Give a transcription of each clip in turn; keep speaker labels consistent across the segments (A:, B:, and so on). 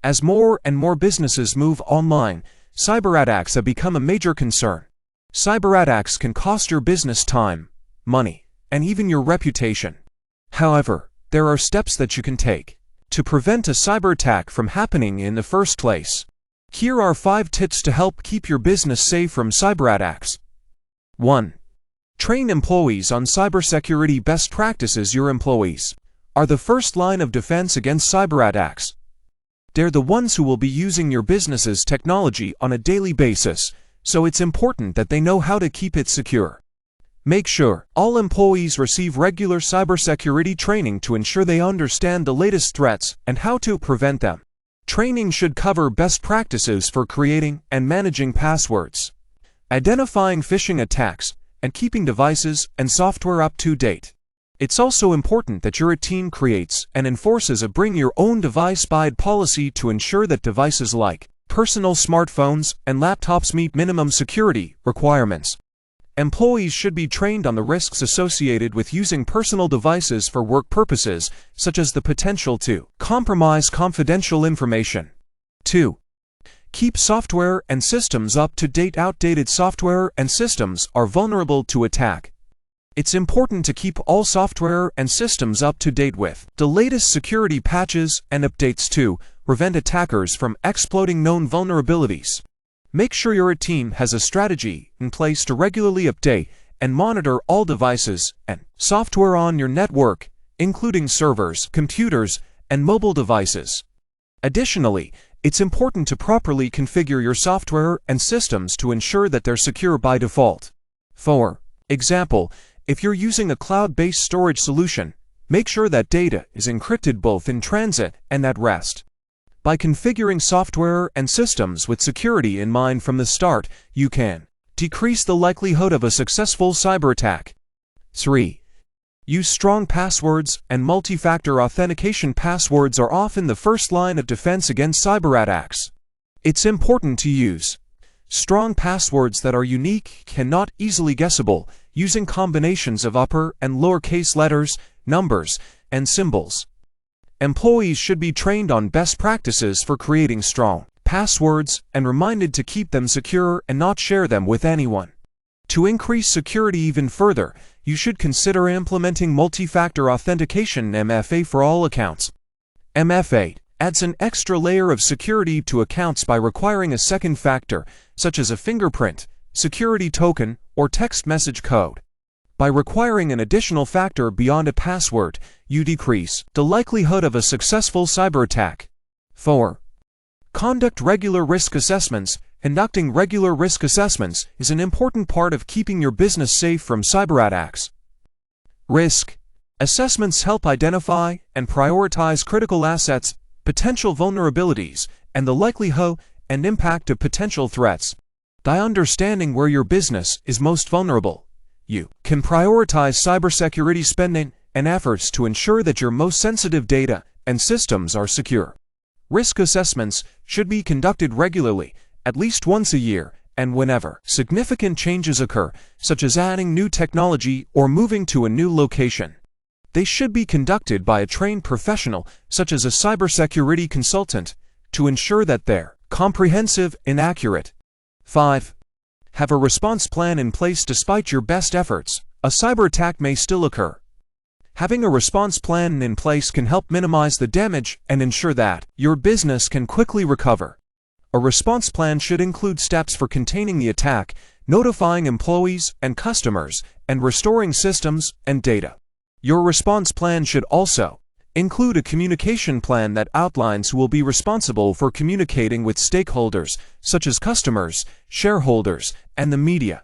A: As more and more businesses move online, cyberattacks have become a major concern. Cyberattacks can cost your business time, money, and even your reputation. However, there are steps that you can take to prevent a cyberattack from happening in the first place. Here are 5 tips to help keep your business safe from cyberattacks. 1. Train employees on cybersecurity best practices. Your employees are the first line of defense against cyberattacks. They're the ones who will be using your business's technology on a daily basis, so it's important that they know how to keep it secure. Make sure all employees receive regular cybersecurity training to ensure they understand the latest threats and how to prevent them. Training should cover best practices for creating and managing passwords, identifying phishing attacks, and keeping devices and software up to date. It's also important that your team creates and enforces a bring your own device guide policy to ensure that devices like personal smartphones and laptops meet minimum security requirements. Employees should be trained on the risks associated with using personal devices for work purposes, such as the potential to compromise confidential information. 2. Keep software and systems up to date. Outdated software and systems are vulnerable to attack. It's important to keep all software and systems up to date with the latest security patches and updates to prevent attackers from exploiting known vulnerabilities. Make sure your team has a strategy in place to regularly update and monitor all devices and software on your network, including servers, computers, and mobile devices. Additionally, it's important to properly configure your software and systems to ensure that they're secure by default. 4. Example, if you're using a cloud-based storage solution, make sure that data is encrypted both in transit and at rest. By configuring software and systems with security in mind from the start, you can decrease the likelihood of a successful cyberattack. 3. Use strong passwords and multi-factor authentication. Passwords are often the first line of defense against cyberattacks. It's important to use strong passwords that are unique and not easily guessable, using combinations of upper and lowercase letters, numbers, and symbols. Employees should be trained on best practices for creating strong passwords and reminded to keep them secure and not share them with anyone. To increase security even further, you should consider implementing multi-factor authentication (MFA) for all accounts. MFA adds an extra layer of security to accounts by requiring a second factor, such as a fingerprint, security token, or text message code. By requiring an additional factor beyond a password, you decrease the likelihood of a successful cyberattack. 4. Conduct regular risk assessments. Conducting regular risk assessments is an important part of keeping your business safe from cyberattacks. Risk assessments help identify and prioritize critical assets, potential vulnerabilities, and the likelihood and impact of potential threats. By understanding where your business is most vulnerable, you can prioritize cybersecurity spending and efforts to ensure that your most sensitive data and systems are secure. Risk assessments should be conducted regularly, at least once a year, and whenever significant changes occur, such as adding new technology or moving to a new location. They should be conducted by a trained professional, such as a cybersecurity consultant, to ensure that they're comprehensive and accurate. 5. Have a response plan in place. Despite your best efforts, a cyberattack may still occur. Having a response plan in place can help minimize the damage and ensure that your business can quickly recover. A response plan should include steps for containing the attack, notifying employees and customers, and restoring systems and data. Your response plan should also include a communication plan that outlines who will be responsible for communicating with stakeholders, such as customers, shareholders, and the media.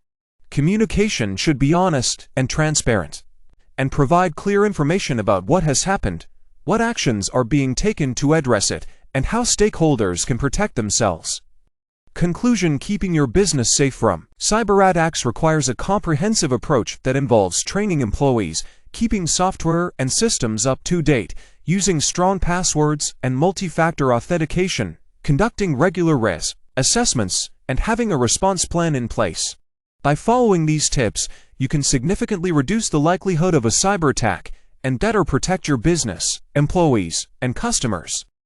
A: Communication should be honest and transparent, and provide clear information about what has happened, what actions are being taken to address it, and how stakeholders can protect themselves. Conclusion: keeping your business safe from cyberattacks requires a comprehensive approach that involves training employees, keeping software and systems up to date, using strong passwords and multi-factor authentication, conducting regular risk assessments, and having a response plan in place. By following these tips, you can significantly reduce the likelihood of a cyberattack and better protect your business, employees, and customers.